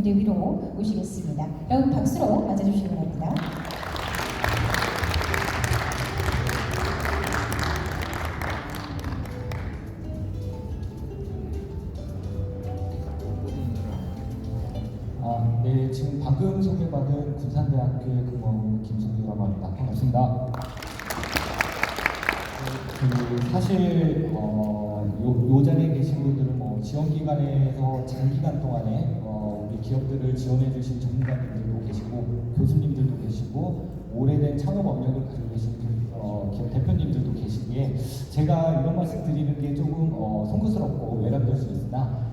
무대 위로 모시겠습니다. 여러분 박수로 맞아주시기 바랍니다. 네, 지금 방금 소개받은 군산대학교에 근무하는 김승규라고 합니다. 반갑습니다. 사실 요 자리에 계신 분들은 지원기관에서 장기간 동안에 우리 기업들을 지원해주신 전문가님들도 계시고 교수님들도 계시고 오래된 창업 업력을 가지고 계신 기업 대표님들도 계시기에 제가 이런 말씀 드리는 게 조금 송구스럽고 외람될 수 있으나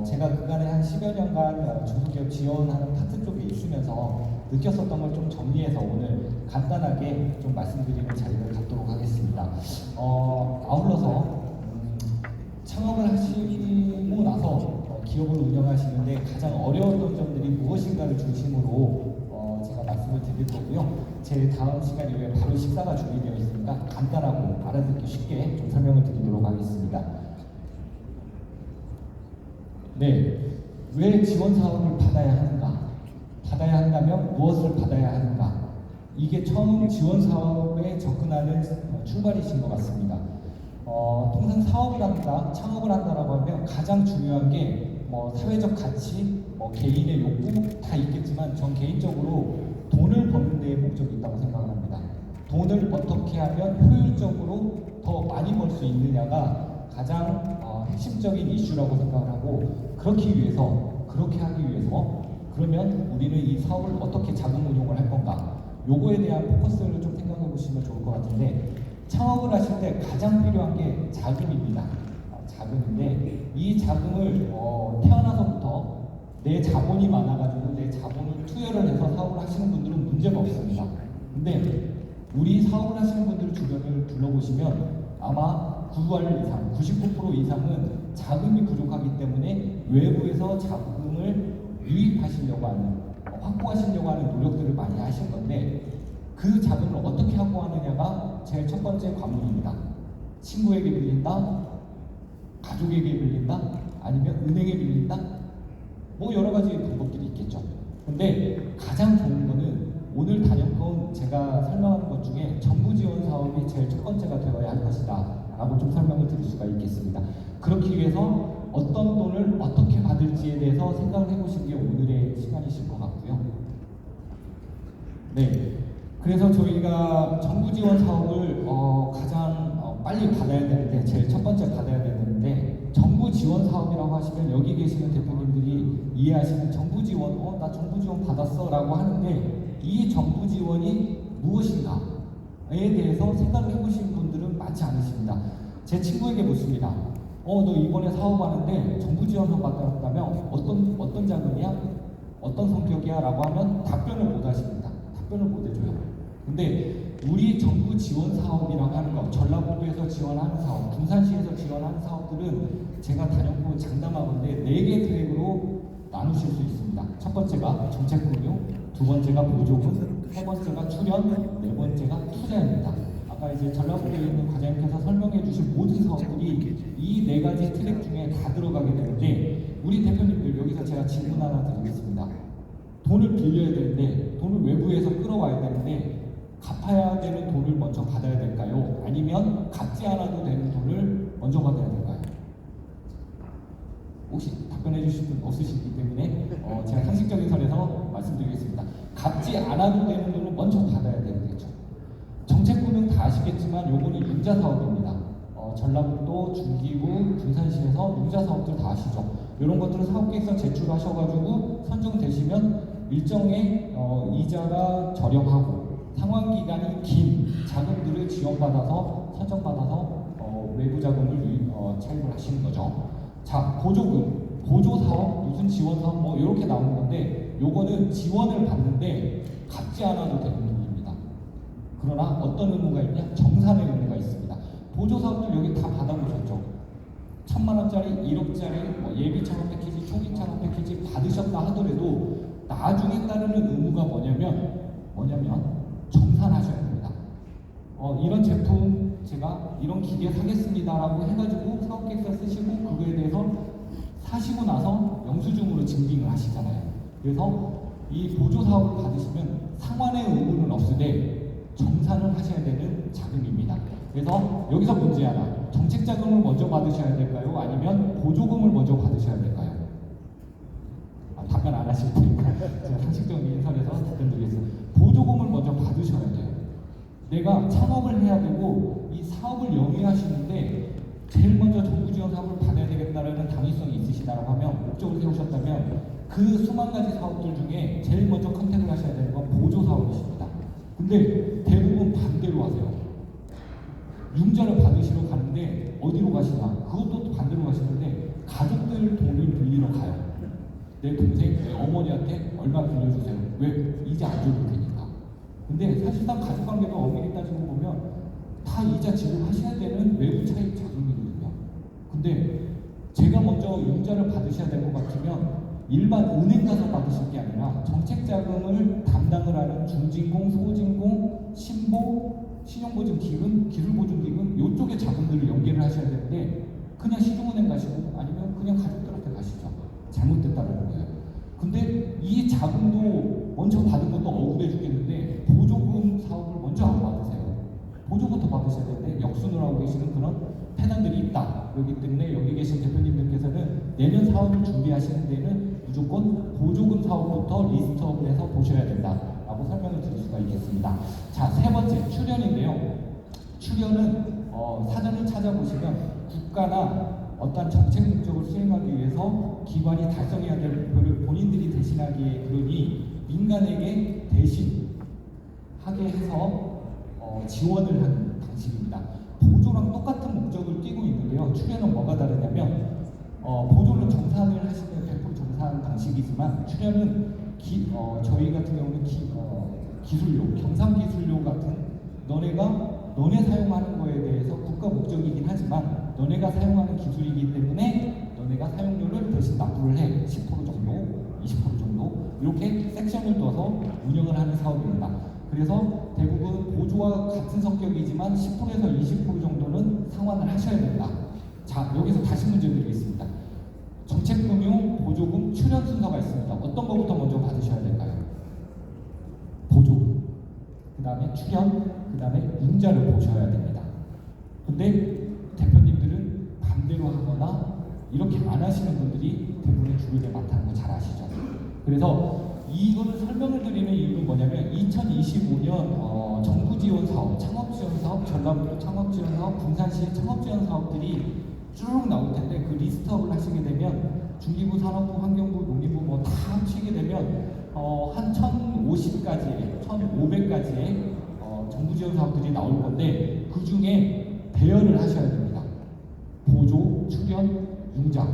제가 그간에 한 10여 년간 중소기업 지원하는 파트 쪽에 있으면서 느꼈었던 걸 좀 정리해서 오늘 간단하게 좀 말씀드리는 자리를 갖도록 하겠습니다. 아울러서 창업을 하시고 나서 기업을 운영하시는데 가장 어려웠던 점들이 무엇인가를 중심으로 제가 말씀을 드릴 거고요. 제 다음 시간 이후에 바로 식사가 준비되어 있으니까 간단하고 알아듣기 쉽게 좀 설명을 드리도록 하겠습니다. 네, 왜 지원 사업을 받아야 하는가? 받아야 한다면 무엇을 받아야 하는가? 이게 처음 지원 사업에 접근하는 출발이신 것 같습니다. 통상 사업을 한다, 창업을 한다라고 하면 가장 중요한 게 사회적 가치, 개인의 욕구 다 있겠지만 전 개인적으로 돈을 버는 데에 목적이 있다고 생각을 합니다. 돈을 어떻게 하면 효율적으로 더 많이 벌 수 있느냐가 가장 핵심적인 이슈라고 생각을 하고 그렇게 하기 위해서 그러면 우리는 이 사업을 어떻게 자금 운용을 할 건가 요거에 대한 포커스를 좀 생각해 보시면 좋을 것 같은데 창업을 하실 때 가장 필요한 게 자금입니다. 자금인데 이 자금을 태어나서부터 내 자본이 많아가지고 내 자본을 투여를 해서 사업을 하시는 분들은 문제가 없습니다. 근데 우리 사업을 하시는 분들 주변을 둘러보시면 아마 9할 이상, 99% 이상은 자금이 부족하기 때문에 외부에서 자금을 유입하시려고 하는, 확보하시려고 하는 노력들을 많이 하신 건데 그 자금을 어떻게 확보하느냐가 제일 첫 번째 관문입니다. 친구에게 빌린다, 가족에게 빌린다, 아니면 은행에 빌린다, 여러 가지 방법들이 있겠죠. 근데 가장 좋은 거는 오늘 다녀본 제가 설명하는 것 중에 정부 지원 사업이 제일 첫 번째가 되어야 할 것이다 라고 좀 설명을 드릴 수가 있겠습니다. 그렇기 위해서 어떤 돈을 어떻게 받을지에 대해서 생각을 해보시는 게 오늘의 시간이실 것 같고요. 네, 그래서 저희가 정부 지원 사업을 가장 빨리 받아야 되는데 제일 첫 번째 받아야 되는데 정부 지원 사업이라고 하시면 여기 계시는 대표님들이 이해하시는 정부 지원, 나 정부 지원 받았어 라고 하는데 이 정부 지원이 무엇인가에 대해서 생각을 해보시는 분들은 많지 않으십니다. 제 친구에게 묻습니다. 너 이번에 사업하는데 정부 지원을 받았다면 어떤 자금이야? 어떤 성격이야? 라고 하면 답변을 못 하십니다. 답변을 못 해줘요. 근데 우리 정부 지원 사업이라고 하는 거, 전라북도에서 지원하는 사업, 군산시에서 지원하는 사업들은 제가 다녔고 장담하건대 4개 트랙으로 나누실 수 있습니다. 첫 번째가 정책금융, 두 번째가 보조금, 세 번째가 출연, 네 번째가 투자입니다. 아까 이제 전라북도에 있는 과장님께서 설명해 주신 모든 사업들이 이 4가지 트랙 중에 다 들어가게 되는데 우리 대표님들 여기서 제가 질문 하나 드리겠습니다. 돈을 빌려야 되는데 돈을 외부에서 끌어와야 되는데 갚아야 되는 돈을 먼저 받아야 될까요? 아니면 갚지 않아도 되는 돈을 먼저 받아야 될까요? 혹시 답변해 주실 분 없으시기 때문에 제가 상식적인 선에서 말씀드리겠습니다. 갚지 않아도 되는 돈을 먼저 받아야 되겠죠. 정책금융 다 아시겠지만 요거는 융자 사업입니다. 전라북도, 중기부, 군산시에서 융자 사업들 다 아시죠? 이런 것들을 사업계획서 제출하셔가지고 선정되시면 일정의 이자가 저렴하고 상환기간이 긴 자금들을 지원받아서 선정받아서 외부 자금을 차입을 하시는 거죠. 자, 보조금, 보조사업, 무슨 지원사업 이렇게 나오는 건데 요거는 지원을 받는데 갚지 않아도 되는 돈입니다. 그러나 어떤 의무가 있냐? 정산의 의무가 있습니다. 보조사업들 여기 다 받아보셨죠? 1,000만 원짜리, 1억짜리 예비 창업 패키지, 초기 창업 패키지 받으셨다 하더라도 나중에 따르는 의무가 뭐냐면 정산하셔야 됩니다. 이런 제품 제가 이런 기계 사겠습니다라고 해가지고 사업계획서 쓰시고 그거에 대해서 사시고 나서 영수증으로 증빙을 하시잖아요. 그래서 이 보조 사업을 받으시면 상환의 의무는 없으되 정산을 하셔야 되는 자금입니다. 그래서 여기서 문제 하나, 정책 자금을 먼저 받으셔야 될까요? 아니면 보조금을 먼저 받으셔야 될까요? 답변 안 하실 테니까 제가 상식적인 선에서 답변 드리겠습니다. 보조금을 먼저 받으셔야 돼요. 내가 창업을 해야 되고 이 사업을 영위하시는데 제일 먼저 정부 지원 사업을 받아야 되겠다라는 당위성이 있으시다고 하면, 목적을 세우셨다면 그 수만 가지 사업들 중에 제일 먼저 컨택을 하셔야 되는 건 보조 사업이십니다. 근데 대부분 반대로 하세요. 융자를 받으시러 가는데 어디로 가시나? 그것도 반대로 가시는데 가족들 돈을 빌리러 가요. 내 동생, 내 어머니한테 얼마 빌려주세요. 왜? 이자 안 줘도 되니까. 근데 사실상 가족관계도 엄밀히 따지고 보면 다 이자 지급하셔야 되는 외부 차익 자금이거든요. 근데 제가 먼저 융자를 받으셔야 될 것 같으면 일반 은행 가서 받으실 게 아니라 정책 자금을 담당을 하는 중진공, 소진공, 신보, 신용보증기금, 기술보증기금 이쪽의 자금들을 연계를 하셔야 되는데 그냥 시중은행 가시고 아니면 그냥 가족들한테 가시죠. 잘못됐다는 거예요. 근데 이 자금도 먼저 받은 것도 억울해 죽겠는데 보조금 사업을 먼저 안 받으세요. 보조부터 받으셔야 되는데 역순을 하고 계시는 그런 패단들이 있다. 그렇기 때문에 여기 계신 대표님들께서는 내년 사업을 준비하시는 데는 무조건 보조금 사업부터 리스트업을 해서 보셔야 된다라고 설명을 드릴 수가 있겠습니다. 자, 세 번째 출연인데요. 출연은 사전을 찾아보시면 국가나 어떤 정책 목적을 수행하기 위해서 기관이 달성해야 될 목표를 본인들이 대신하기에 그러니 민간에게 대신하게 해서 지원을 하는 방식입니다. 보조랑 똑같은 목적을 띠고 있는데요. 출연은 뭐가 다르냐면 보조는 정산을 하시는 100% 정산 방식이지만 출연은 저희 같은 경우는 기술료, 경상기술료 같은 너네 사용하는 거에 대해서 국가 목적이긴 하지만 너네가 사용하는 기술이기 때문에 너네가 사용료를 대신 납부를 해. 10% 정도, 20% 정도 이렇게 섹션을 둬서 운영을 하는 사업입니다. 그래서 대부분 보조와 같은 성격이지만 10%에서 20% 정도는 상환을 하셔야 된다. 자, 여기서 다시 문제 드리겠습니다. 정책금융, 보조금, 출연 순서가 있습니다. 어떤 것부터 먼저 받으셔야 될까요? 보조금, 그 다음에 출연, 그 다음에 융자를 보셔야 됩니다. 근데 대표님들은 반대로 하거나 이렇게 안 하시는 분들이 대부분의 주류에 많다는 거 잘 아시죠? 그래서 이거를 설명을 드리는 이유는 뭐냐면 2025년 정부 지원 사업, 창업 지원 사업, 전라북도 창업 지원 사업, 군산시 창업 지원 사업들이 쭉 나올 텐데 그 리스트업을 하시게 되면 중기부, 산업부, 환경부, 농림부 뭐 다 합치게 되면 한 1,050가지의, 1,500가지의 정부 지원 사업들이 나올 건데 그 중에 배열을 하셔야 됩니다. 보조, 출연, 융자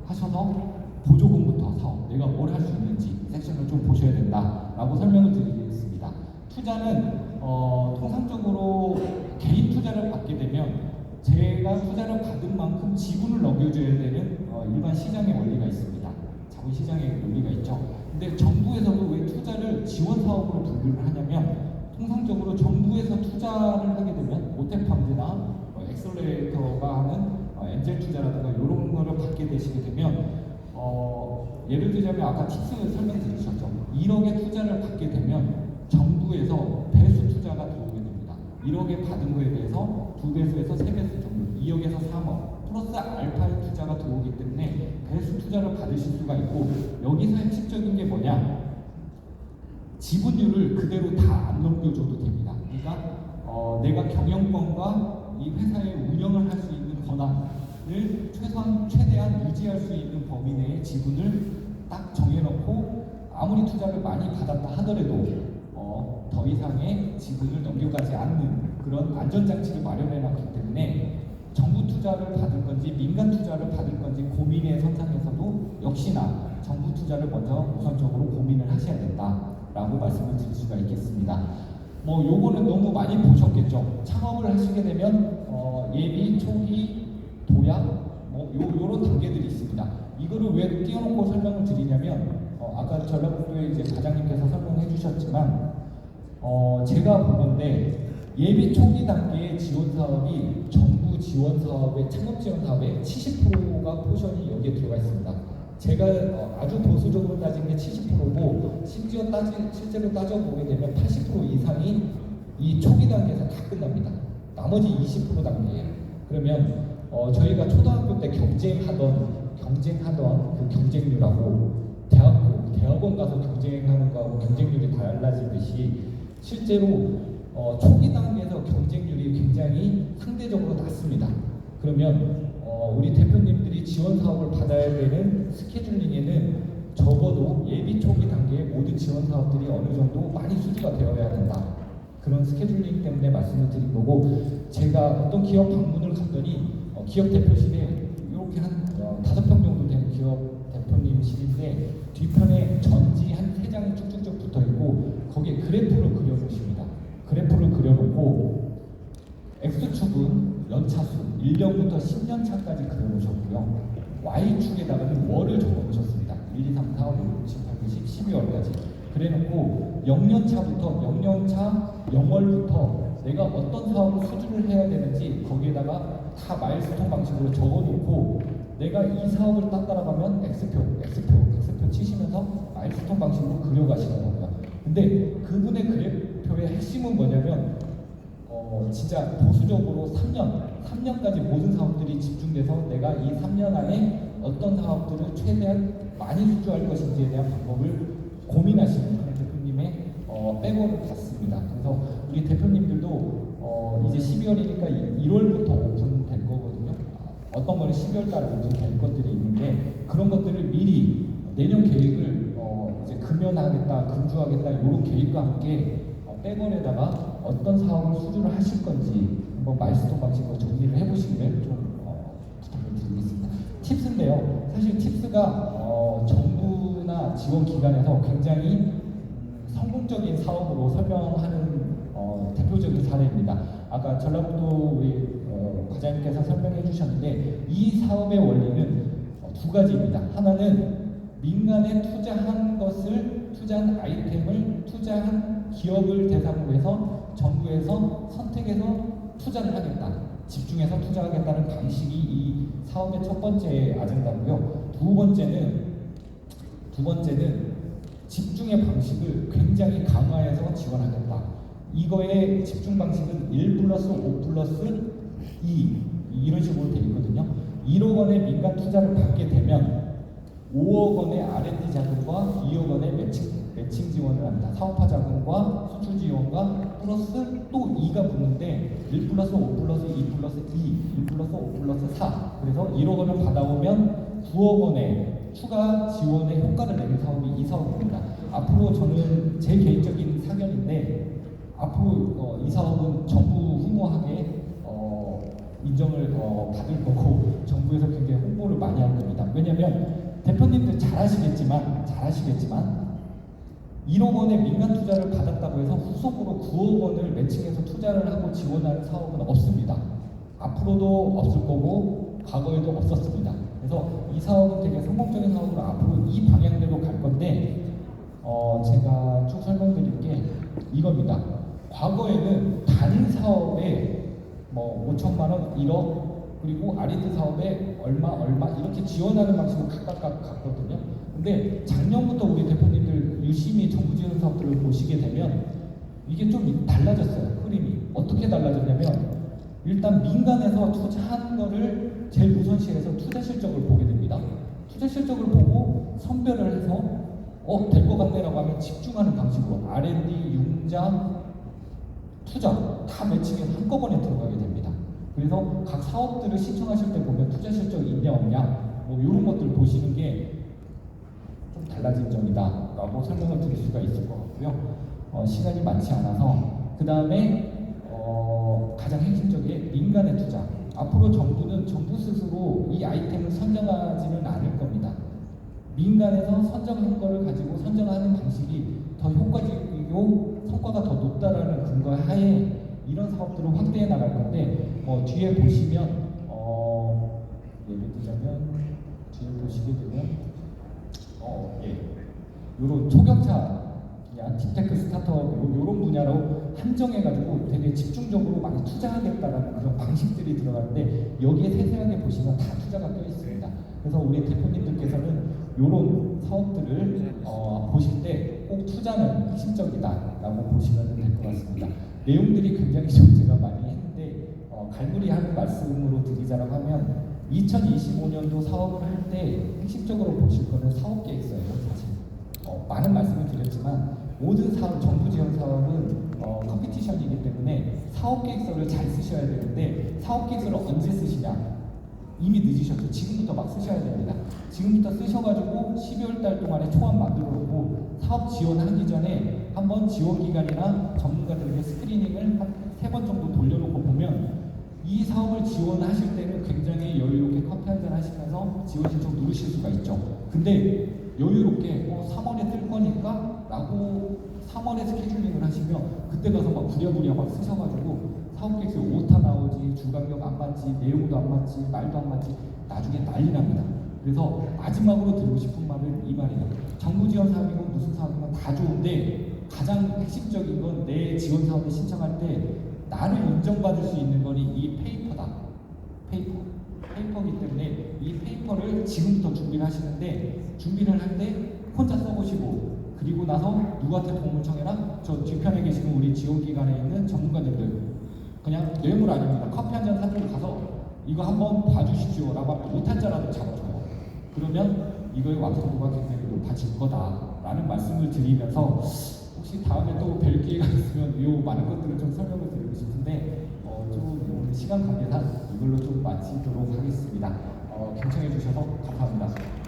하셔서 보조금부터 사업, 내가 뭘 할 수 있는지 섹션을 좀 보셔야 된다라고 설명을 드리겠습니다. 투자는 통상적으로 개인 투자를 받게 되면 제가 투자를 받은 만큼 지분을 넘겨줘야 되는 일반 시장의 원리가 있습니다. 자본시장의 논리가 있죠. 근데 정부에서도 왜 투자를 지원 사업으로 분류를 하냐면 통상적으로 정부에서 투자를 하게 되면 모태펀드나 엑셀러레이터가 하는 엔젤 투자라든가 이런 거를 받게 되시게 되면 예를 들자면 아까 팁스 설명드리셨죠. 1억의 투자를 받게 되면 정부에서 배수 투자가 들어오게 됩니다. 1억에 받은 거에 대해서 2배수에서 3배수 정도, 2억에서 3억 플러스 알파의 투자가 들어오기 때문에 배수 투자를 받으실 수가 있고 여기서 핵심적인 게 뭐냐? 지분율을 그대로 다 안 넘겨줘도 됩니다. 그러니까 내가 경영권과 이 회사의 운영을 할 수 있는 권한을 최대한 유지할 수 있는 범위 내의 지분을 딱 정해놓고 아무리 투자를 많이 받았다 하더라도 더 이상의 지분을 넘겨가지 않는 그런 안전장치를 마련해놨기 때문에 정부 투자를 받을 건지 민간 투자를 받을 건지 고민의 선상에서도 역시나 정부 투자를 먼저 우선적으로 고민을 하셔야 된다라고 말씀을 드릴 수가 있겠습니다. 뭐 요거는 너무 많이 보셨겠죠. 창업을 하시게 되면 예비, 초기, 도약 뭐 요런 단계들이 있습니다. 이거를 왜 띄워놓고 설명을 드리냐면 아까 전라북도의 이제 과장님께서 설명해 주셨지만 제가 보건데 예비 초기 단계의 지원 사업이 정부 지원 사업의 창업 지원 사업의 70%가 포션이 여기에 들어가 있습니다. 제가 아주 보수적으로 따진 게 70%고 실제로 따져보게 되면 80% 이상이 이 초기 단계에서 다 끝납니다. 나머지 20% 단계예요. 그러면 저희가 초등학교 때 경쟁하던 그 경쟁률하고 대학원 가서 경쟁하는 거하고 경쟁률이 달라지듯이 실제로 초기 단계에서 경쟁률이 굉장히 상대적으로 낮습니다. 그러면 우리 대표님들이 지원 사업을 받아야 되는 스케줄링에는 적어도 예비 초기 단계의 모든 지원 사업들이 어느 정도 많이 수주가 되어야 된다. 그런 스케줄링 때문에 말씀을 드린 거고, 제가 어떤 기업 방문을 갔더니 기업 대표실에 이렇게 한 5평 정도 되는 기업 대표님실인데 뒤편에 전지 한 3장이 쭉쭉쭉 붙어 있고 거기에 그래프를 그려놓으십니다. 그래프를 그려놓고 X축은 연차수 1년부터 10년차까지 그려놓으셨고요. Y축에다가는 월을 적어놓으셨습니다. 1, 2, 3, 4, 5, 6, 7, 8, 9, 10, 12월까지 그래놓고 0년차 0월부터 내가 어떤 사업을 수주를 해야 되는지 거기에다가 다 마일스톤 방식으로 적어놓고 내가 이 사업을 따라가면 X표 치시면서 마일스톤 방식으로 그려가시는 거고요. 근데 그분의 그래프의 핵심은 뭐냐면 진짜 보수적으로 3년까지 모든 사업들이 집중돼서 내가 이 3년 안에 어떤 사업들을 최대한 많이 수주할 것인지에 대한 방법을 고민하시는 그런 대표님의 백업을 받습니다. 그래서 우리 대표님들도 이제 12월이니까 1월부터 오픈될 거거든요. 어떤 거는 12월 달에 오픈될 것들이 있는데 그런 것들을 미리 내년 계획을 이제 금연하겠다, 금주하겠다 이런 계획과 함께 백원에다가 어떤 사업을 수주를 하실 건지 한번 마일스톤 방식으로 정리를 해보시기를 좀 부탁을 드리겠습니다. 팁스인데요. 사실 팁스가 정부나 지원 기관에서 굉장히 성공적인 사업으로 설명하는 대표적인 사례입니다. 아까 전라북도 우리 과장님께서 설명해 주셨는데 이 사업의 원리는 두 가지입니다. 하나는 민간에 투자한 아이템을 투자한 기업을 대상으로 해서 정부에서 선택해서 투자를 하겠다, 집중해서 투자하겠다는 방식이 이 사업의 첫 번째 아젠다고요. 두 번째는 집중의 방식을 굉장히 강화해서 지원하겠다. 이거의 집중 방식은 1+5+2 이런 식으로 되어 있거든요. 1억 원의 민간 투자를 받게 되면 5억 원의 R&D 자금과 2억 원의 매칭 지원을 합니다. 사업화 자금과 수출 지원과 플러스 또 2가 붙는데 1+5+2+2, 1+5+4. 그래서 1억 원을 받아오면 9억 원의 추가 지원의 효과를 내는 사업이 이 사업입니다. 앞으로 저는 제 개인적인 사견인데 앞으로 이 사업은 정부 후무하게 인정을 받을 거고 정부에서 굉장히 홍보를 많이 할 겁니다. 왜냐하면 대표님들 잘 아시겠지만 1억 원의 민간 투자를 받았다고 해서 후속으로 9억 원을 매칭해서 투자를 하고 지원하는 사업은 없습니다. 앞으로도 없을 거고 과거에도 없었습니다. 그래서 이 사업은 되게 성공적인 사업으로 앞으로 이 방향대로 갈 건데 제가 쭉 설명드릴 게 이겁니다. 과거에는 단일 사업에 뭐 5천만 원, 1억 그리고 R&D 사업에 얼마 이렇게 지원하는 방식으로 각각 갔거든요. 근데 작년부터 우리 대표님들 유심히 정부 지원 사업들을 보시게 되면 이게 좀 달라졌어요. 흐름이 어떻게 달라졌냐면 일단 민간에서 투자한 거를 제일 우선시해서 투자 실적을 보게 됩니다. 투자 실적을 보고 선별을 해서 될 것 같네라고 하면 집중하는 방식으로 R&D, 융자, 투자 다 매칭해서 한꺼번에 들어가게 됩니다. 그래서 각 사업들을 신청하실 때 보면 투자 실적이 있냐 없냐 뭐 이런 것들 보시는 게 좀 달라진 점이다 라고 설명을 드릴 수가 있을 것 같고요. 시간이 많지 않아서 그 다음에 가장 핵심적인 민간의 투자. 앞으로 정부는 정부 스스로 이 아이템을 선정하지는 않을 겁니다. 민간에서 선정한 거를 가지고 선정하는 방식이 더 효과적이고 성과가 더 높다라는 근거 하에 이런 사업들을 확대해 나갈 건데 뒤에 보시면 예를 들자면 뒤에 보시게 되면 이런 초격차 딥테크 스타트업 이런 분야로 한정해가지고 되게 집중적으로 많이 투자하겠다라는 그런 방식들이 들어가는데 여기에 세세하게 보시면 다 투자가 껴 있습니다. 그래서 우리 대표님들께서는 이런 사업들을 보실 때 꼭 투자는 핵심적이다라고 보시면 될 것 같습니다. 내용들이 굉장히 좀 제가 많이 했는데 갈무리 하는 말씀으로 드리자라고 하면 2025년도 사업을 할 때 핵심적으로 보실 거는 사업 계획서예요. 사실 많은 말씀을 드렸지만 모든 사업, 정부 지원 사업은 컴피티션이기 때문에 사업 계획서를 잘 쓰셔야 되는데 사업 계획서를 언제 쓰시냐? 이미 늦으셨죠. 지금부터 막 쓰셔야 됩니다. 지금부터 쓰셔가지고 12월 달 동안에 초안 만들어 놓고 사업 지원하기 전에 한번 지원기관이나 전문가들에게 스크리닝을 한 3번 정도 돌려놓고 보면 이 사업을 지원하실 때는 굉장히 여유롭게 커피 한잔 하시면서 지원 신청 누르실 수가 있죠. 근데 여유롭게 3월에 뜰 거니까 라고 3월에 스케줄링을 하시면 그때 가서 막 부랴부랴 막 쓰셔가지고 사업 계획서 오타 나오지, 주간격 안 맞지, 내용도 안 맞지, 말도 안 맞지, 나중에 난리 납니다. 그래서 마지막으로 드리고 싶은 말은 이 말이에요. 정부 지원 사업이고 무슨 사업이건 다 좋은데 가장 핵심적인 건 내 지원 사업에 신청할 때 나를 인정받을 수 있는 거니 이 페이퍼다. 페이퍼이기 때문에 이 페이퍼를 지금부터 준비를 하시는데 준비를 할 때 혼자 써보시고 그리고 나서 누구한테 도움을 청해라? 저 뒤편에 계시는 우리 지원기관에 있는 전문가님들 그냥 뇌물 아닙니다. 커피 한 잔 사주고 가서 이거 한번 봐주십시오 라고 하면 오탄자라도 잡아줘요. 그러면 이거의 완성도가 굉장히 높아질 거다라는 말씀을 드리면서 혹시 다음에 또 뵐 기회가 있으면 이 많은 것들을 좀 설명을 드리고 싶은데 좀 오늘 시간 관계상 이걸로 좀 마치도록 하겠습니다. 경청해 주셔서 감사합니다.